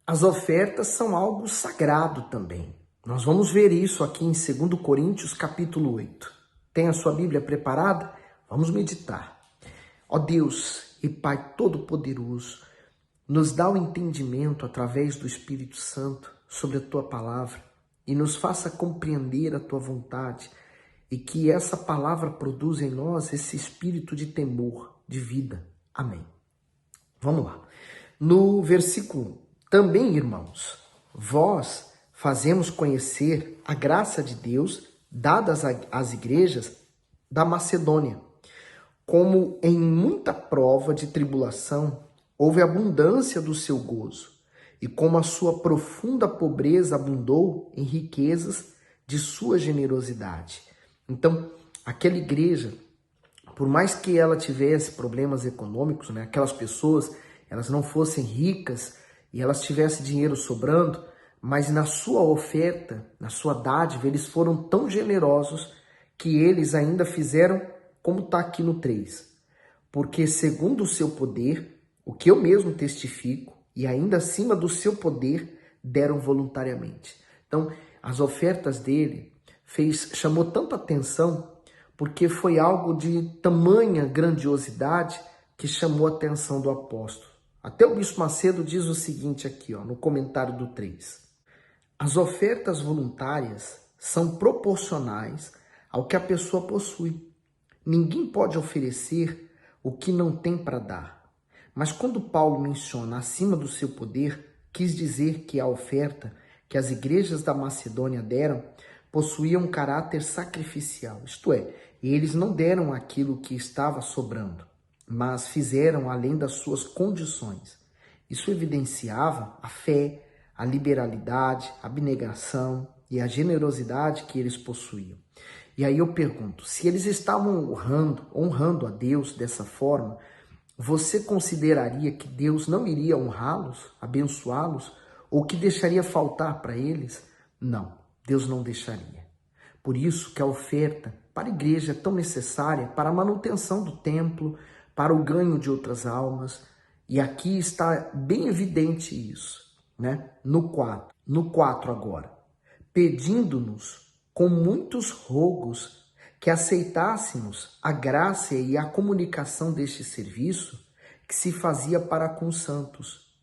As ofertas são algo sagrado também. Nós vamos ver isso aqui em 2 Coríntios capítulo 8. Tem a sua Bíblia preparada? Vamos meditar. Ó Deus e Pai Todo-Poderoso, nos dá o entendimento através do Espírito Santo sobre a Tua Palavra e nos faça compreender a Tua vontade e que essa palavra produza em nós esse espírito de temor, de vida. Amém. Vamos lá. No versículo 1. Também, irmãos, vós fazemos conhecer a graça de Deus dadas às igrejas da Macedônia. Como em muita prova de tribulação, houve abundância do seu gozo, e como a sua profunda pobreza abundou em riquezas de sua generosidade. Então, aquela igreja, por mais que ela tivesse problemas econômicos, né, aquelas pessoas, elas não fossem ricas e elas tivessem dinheiro sobrando, mas na sua oferta, na sua dádiva, eles foram tão generosos que eles ainda fizeram como está aqui no 3. Porque segundo o seu poder, o que eu mesmo testifico, e ainda acima do seu poder, deram voluntariamente. Então, as ofertas dele chamou tanta atenção, porque foi algo de tamanha grandiosidade que chamou a atenção do apóstolo. Até o Bispo Macedo diz o seguinte aqui, no comentário do 3. As ofertas voluntárias são proporcionais ao que a pessoa possui. Ninguém pode oferecer o que não tem para dar. Mas quando Paulo menciona acima do seu poder, quis dizer que a oferta que as igrejas da Macedônia deram possuía um caráter sacrificial, isto é, eles não deram aquilo que estava sobrando, mas fizeram além das suas condições. Isso evidenciava a fé, a liberalidade, a abnegação e a generosidade que eles possuíam. E aí eu pergunto, se eles estavam honrando a Deus dessa forma, você consideraria que Deus não iria honrá-los, abençoá-los, ou que deixaria faltar para eles? Não, Deus não deixaria. Por isso que a oferta para a igreja é tão necessária para a manutenção do templo, para o ganho de outras almas. E aqui está bem evidente isso, né? No 4 agora. Pedindo-nos com muitos rogos que aceitássemos a graça e a comunicação deste serviço que se fazia para com os santos.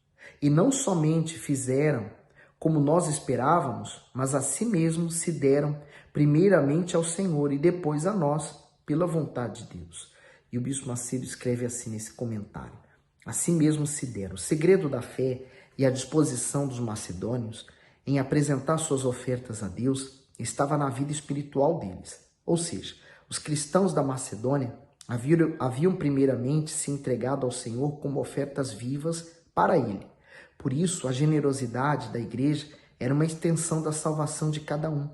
E não somente fizeram como nós esperávamos, mas a si mesmos se deram primeiramente ao Senhor e depois a nós, pela vontade de Deus. E o Bispo Macedo escreve assim nesse comentário. Assim mesmo se deram. O segredo da fé e a disposição dos macedônios em apresentar suas ofertas a Deus estava na vida espiritual deles. Ou seja, os cristãos da Macedônia haviam primeiramente se entregado ao Senhor como ofertas vivas para Ele. Por isso, a generosidade da igreja era uma extensão da salvação de cada um.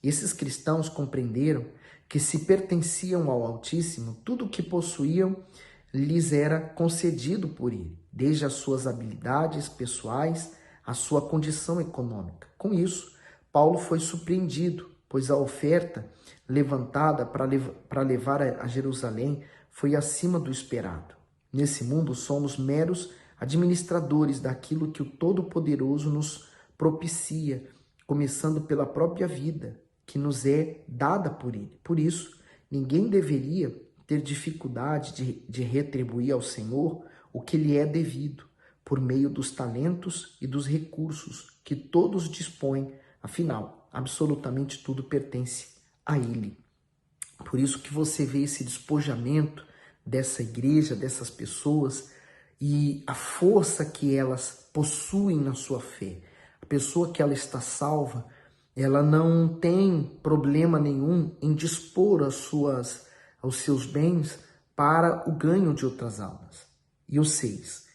Esses cristãos compreenderam que se pertenciam ao Altíssimo, tudo o que possuíam lhes era concedido por Ele, desde as suas habilidades pessoais à sua condição econômica. Com isso, Paulo foi surpreendido, pois a oferta levantada para levar a Jerusalém foi acima do esperado. Nesse mundo, somos meros administradores daquilo que o Todo-Poderoso nos propicia, começando pela própria vida, que nos é dada por Ele. Por isso, ninguém deveria ter dificuldade de retribuir ao Senhor o que lhe é devido, por meio dos talentos e dos recursos que todos dispõem. Afinal, absolutamente tudo pertence a Ele. Por isso que você vê esse despojamento dessa igreja, dessas pessoas, e a força que elas possuem na sua fé. A pessoa que ela está salva, ela não tem problema nenhum em dispor aos seus bens para o ganho de outras almas. E o 6.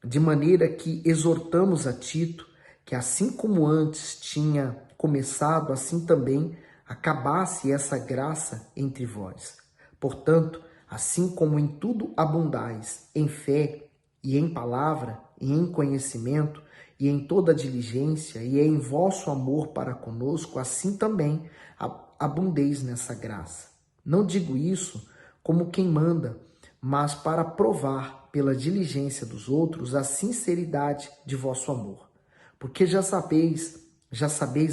De maneira que exortamos a Tito, que assim como antes tinha começado, assim também acabasse essa graça entre vós. Portanto, assim como em tudo abundais, em fé e em palavra, e em conhecimento, e em toda diligência, e em vosso amor para conosco, assim também abundeis nessa graça. Não digo isso como quem manda, mas para provar pela diligência dos outros a sinceridade de vosso amor. Porque já sabeis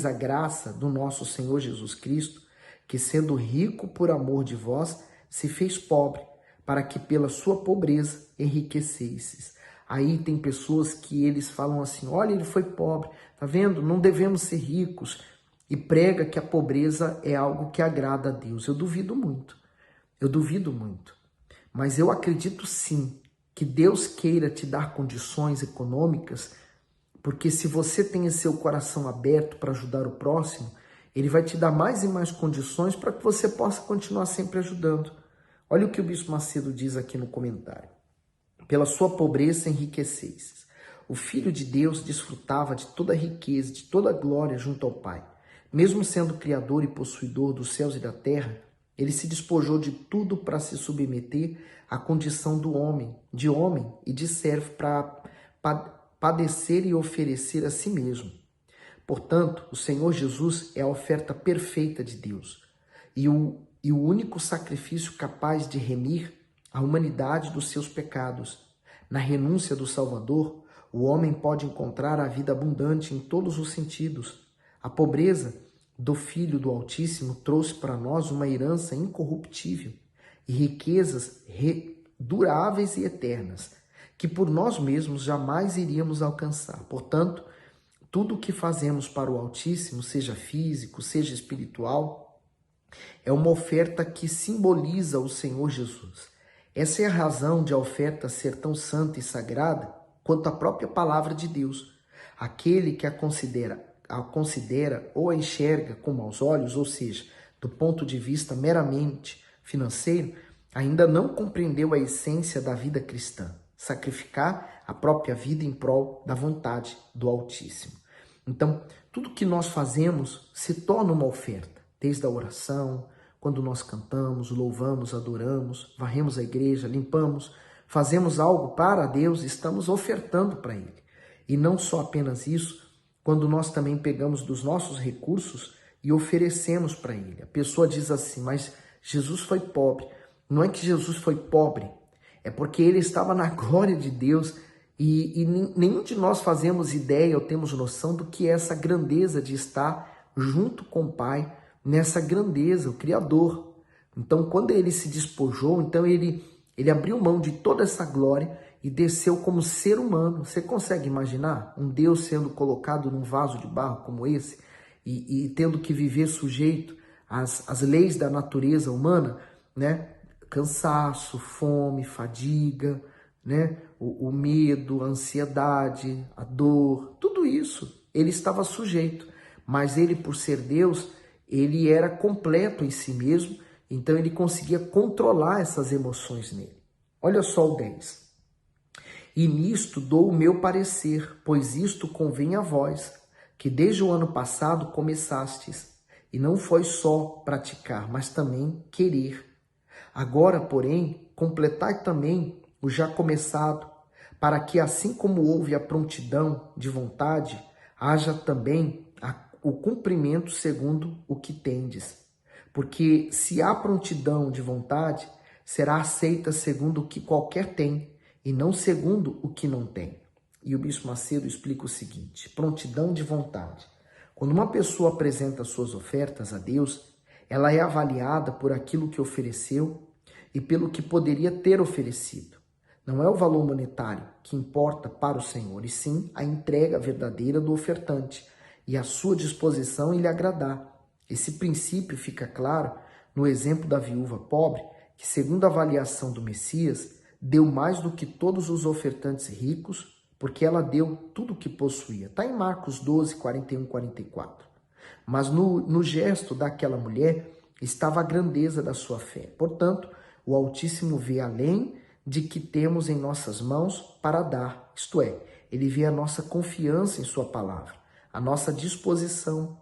a graça do nosso Senhor Jesus Cristo, que sendo rico por amor de vós, se fez pobre, para que pela sua pobreza enriquecesseis. Aí tem pessoas que eles falam assim, olha, ele foi pobre, tá vendo? Não devemos ser ricos. E prega que a pobreza é algo que agrada a Deus. Eu duvido muito. Mas eu acredito sim que Deus queira te dar condições econômicas, porque se você tem seu coração aberto para ajudar o próximo, ele vai te dar mais e mais condições para que você possa continuar sempre ajudando. Olha o que o Bispo Macedo diz aqui no comentário. Pela sua pobreza enriqueceis. O Filho de Deus desfrutava de toda a riqueza, de toda a glória junto ao Pai. Mesmo sendo Criador e possuidor dos céus e da terra, ele se despojou de tudo para se submeter à condição de homem e de servo para padecer e oferecer a si mesmo. Portanto, o Senhor Jesus é a oferta perfeita de Deus e o único sacrifício capaz de remir a humanidade dos seus pecados. Na renúncia do Salvador, o homem pode encontrar a vida abundante em todos os sentidos. A pobreza do Filho do Altíssimo trouxe para nós uma herança incorruptível e riquezas duráveis e eternas, que por nós mesmos jamais iríamos alcançar. Portanto, tudo o que fazemos para o Altíssimo, seja físico, seja espiritual, é uma oferta que simboliza o Senhor Jesus. Essa é a razão de a oferta ser tão santa e sagrada quanto a própria palavra de Deus. Aquele que a considera ou a enxerga com maus olhos, ou seja, do ponto de vista meramente financeiro, ainda não compreendeu a essência da vida cristã, sacrificar a própria vida em prol da vontade do Altíssimo. Então, tudo que nós fazemos se torna uma oferta, desde a oração, quando nós cantamos, louvamos, adoramos, varremos a igreja, limpamos, fazemos algo para Deus, estamos ofertando para Ele. E não só apenas isso, quando nós também pegamos dos nossos recursos e oferecemos para Ele. A pessoa diz assim, mas Jesus foi pobre. Não é que Jesus foi pobre, é porque Ele estava na glória de Deus e nenhum de nós fazemos ideia ou temos noção do que é essa grandeza de estar junto com o Pai, nessa grandeza, o Criador. Então, quando Ele se despojou, então ele abriu mão de toda essa glória e desceu como ser humano. Você consegue imaginar um Deus sendo colocado num vaso de barro como esse e tendo que viver sujeito às leis da natureza humana, né? Cansaço, fome, fadiga, né? O medo, a ansiedade, a dor, tudo isso ele estava sujeito. Mas ele, por ser Deus, ele era completo em si mesmo, então ele conseguia controlar essas emoções nele. Olha só o 10. E nisto dou o meu parecer, pois isto convém a vós, que desde o ano passado começastes, e não foi só praticar, mas também querer. Agora, porém, completai também o já começado, para que, assim como houve a prontidão de vontade, haja também o cumprimento segundo o que tendes. Porque se há prontidão de vontade, será aceita segundo o que qualquer tem, e não segundo o que não tem. E o Bispo Macedo explica o seguinte, prontidão de vontade. Quando uma pessoa apresenta suas ofertas a Deus, ela é avaliada por aquilo que ofereceu e pelo que poderia ter oferecido. Não é o valor monetário que importa para o Senhor, e sim a entrega verdadeira do ofertante e a sua disposição em lhe agradar. Esse princípio fica claro no exemplo da viúva pobre, que, segundo a avaliação do Messias, deu mais do que todos os ofertantes ricos, porque ela deu tudo o que possuía. Está em Marcos 12, 41, 44. Mas no gesto daquela mulher estava a grandeza da sua fé. Portanto, o Altíssimo vê além de que temos em nossas mãos para dar, isto é, ele vê a nossa confiança em sua palavra, a nossa disposição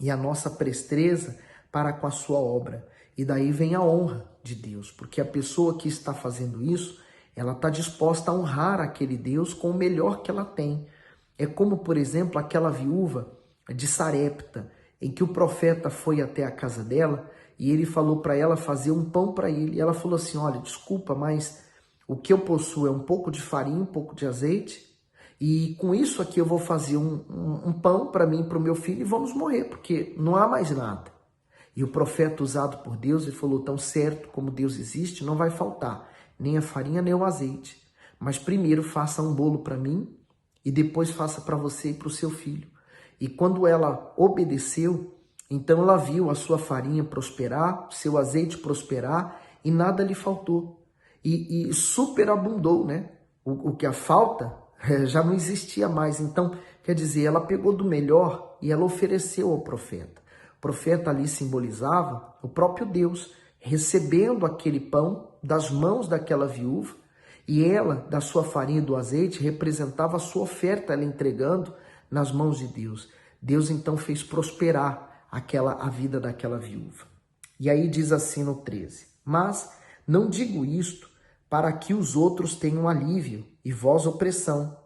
e a nossa presteza para com a sua obra. E daí vem a honra de Deus, porque a pessoa que está fazendo isso, ela está disposta a honrar aquele Deus com o melhor que ela tem. É como, por exemplo, aquela viúva de Sarepta, em que o profeta foi até a casa dela e ele falou para ela fazer um pão para ele. E ela falou assim, olha, desculpa, mas o que eu possuo é um pouco de farinha, um pouco de azeite, e com isso aqui eu vou fazer um pão para mim e para o meu filho e vamos morrer, porque não há mais nada. E o profeta usado por Deus, ele falou, tão certo como Deus existe, não vai faltar nem a farinha nem o azeite. Mas primeiro faça um bolo para mim e depois faça para você e para o seu filho. E quando ela obedeceu, então ela viu a sua farinha prosperar, seu azeite prosperar e nada lhe faltou. E superabundou, né? O que a falta já não existia mais. Então, quer dizer, ela pegou do melhor e ela ofereceu ao profeta. O profeta ali simbolizava o próprio Deus, recebendo aquele pão das mãos daquela viúva, e ela, da sua farinha e do azeite, representava a sua oferta, ela entregando nas mãos de Deus. Deus então fez prosperar a vida daquela viúva. E aí diz assim no 13, mas não digo isto para que os outros tenham alívio e vós opressão,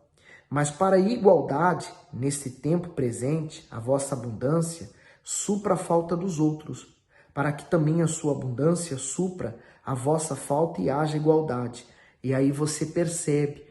mas para a igualdade, neste tempo presente, a vossa abundância supra a falta dos outros, para que também a sua abundância supra a vossa falta e haja igualdade. E aí você percebe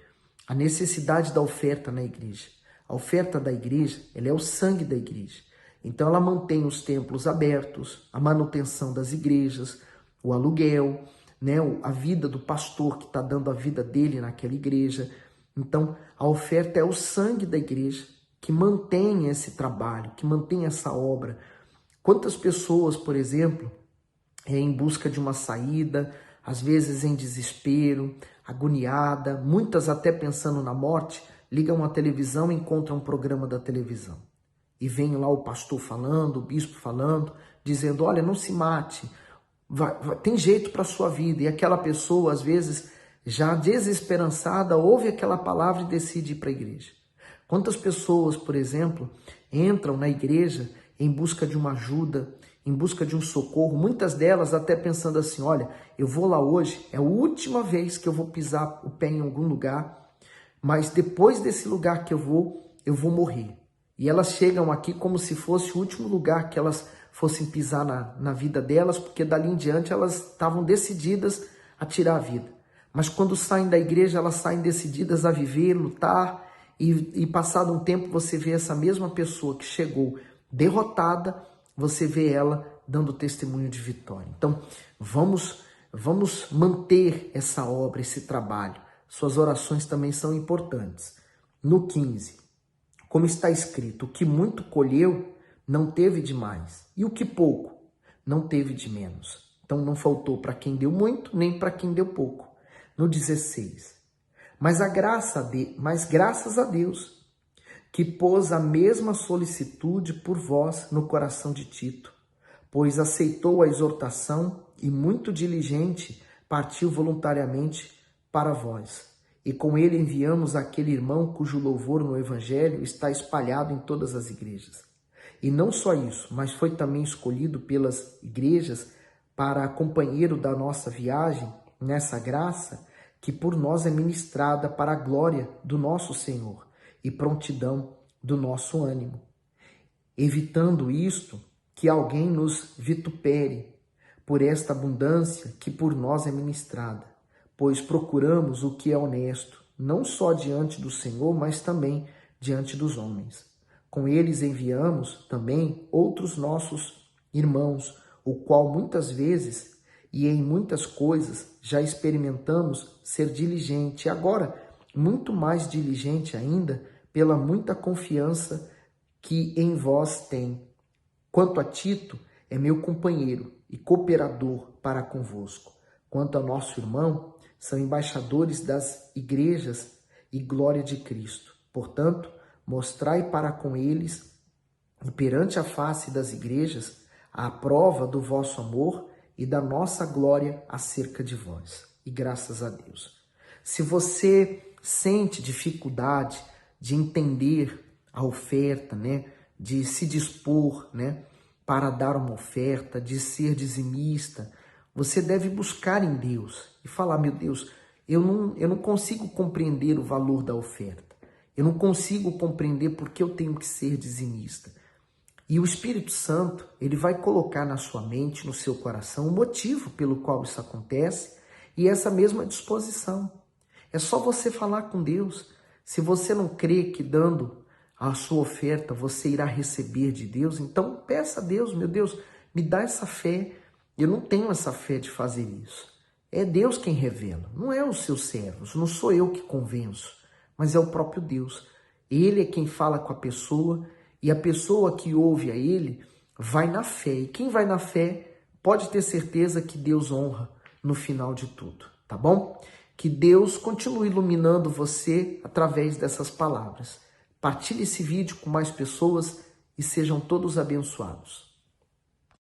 a necessidade da oferta na igreja. A oferta da igreja, ela é o sangue da igreja. Então ela mantém os templos abertos, a manutenção das igrejas, o aluguel, né, a vida do pastor que está dando a vida dele naquela igreja. Então a oferta é o sangue da igreja que mantém esse trabalho, que mantém essa obra. Quantas pessoas, por exemplo, em busca de uma saída, às vezes em desespero, agoniada, muitas até pensando na morte, ligam a televisão e encontram um programa da televisão. E vem lá o pastor falando, o bispo falando, dizendo, olha, não se mate, tem jeito para a sua vida. E aquela pessoa, às vezes, já desesperançada, ouve aquela palavra e decide ir para a igreja. Quantas pessoas, por exemplo, entram na igreja em busca de uma ajuda, em busca de um socorro, muitas delas até pensando assim, olha, eu vou lá hoje, é a última vez que eu vou pisar o pé em algum lugar, mas depois desse lugar que eu vou morrer. E elas chegam aqui como se fosse o último lugar que elas fossem pisar na vida delas, porque dali em diante elas estavam decididas a tirar a vida. Mas quando saem da igreja, elas saem decididas a viver, lutar, e passado um tempo você vê essa mesma pessoa que chegou derrotada, você vê ela dando testemunho de vitória. Então, vamos manter essa obra, esse trabalho. Suas orações também são importantes. No 15, como está escrito, o que muito colheu não teve de mais, e o que pouco não teve de menos. Então, não faltou para quem deu muito, nem para quem deu pouco. No 16, mas graças a Deus, que pôs a mesma solicitude por vós no coração de Tito, pois aceitou a exortação e muito diligente partiu voluntariamente para vós. E com ele enviamos aquele irmão cujo louvor no evangelho está espalhado em todas as igrejas. E não só isso, mas foi também escolhido pelas igrejas para companheiro da nossa viagem nessa graça que por nós é ministrada para a glória do nosso Senhor e prontidão do nosso ânimo, evitando isto, que alguém nos vitupere por esta abundância que por nós é ministrada, pois procuramos o que é honesto, não só diante do Senhor, mas também diante dos homens. Com eles enviamos também outros nossos irmãos, o qual muitas vezes e em muitas coisas já experimentamos ser diligente, e agora muito mais diligente ainda, pela muita confiança que em vós tem. Quanto a Tito, é meu companheiro e cooperador para convosco. Quanto a nosso irmão, são embaixadores das igrejas e glória de Cristo. Portanto, mostrai para com eles, e perante a face das igrejas, a prova do vosso amor e da nossa glória acerca de vós. E graças a Deus. Se você sente dificuldade de entender a oferta, né, de se dispor, né, para dar uma oferta, de ser dizimista, você deve buscar em Deus e falar, meu Deus, eu não consigo compreender o valor da oferta. Eu não consigo compreender por que eu tenho que ser dizimista. E o Espírito Santo, ele vai colocar na sua mente, no seu coração, o motivo pelo qual isso acontece e essa mesma disposição. É só você falar com Deus. Se você não crê que dando a sua oferta você irá receber de Deus, então peça a Deus, meu Deus, me dá essa fé. Eu não tenho essa fé de fazer isso. É Deus quem revela, não é os seus servos, não sou eu que convenço, mas é o próprio Deus. Ele é quem fala com a pessoa e a pessoa que ouve a ele vai na fé. E quem vai na fé pode ter certeza que Deus honra no final de tudo, tá bom? Que Deus continue iluminando você através dessas palavras. Partilhe esse vídeo com mais pessoas e sejam todos abençoados.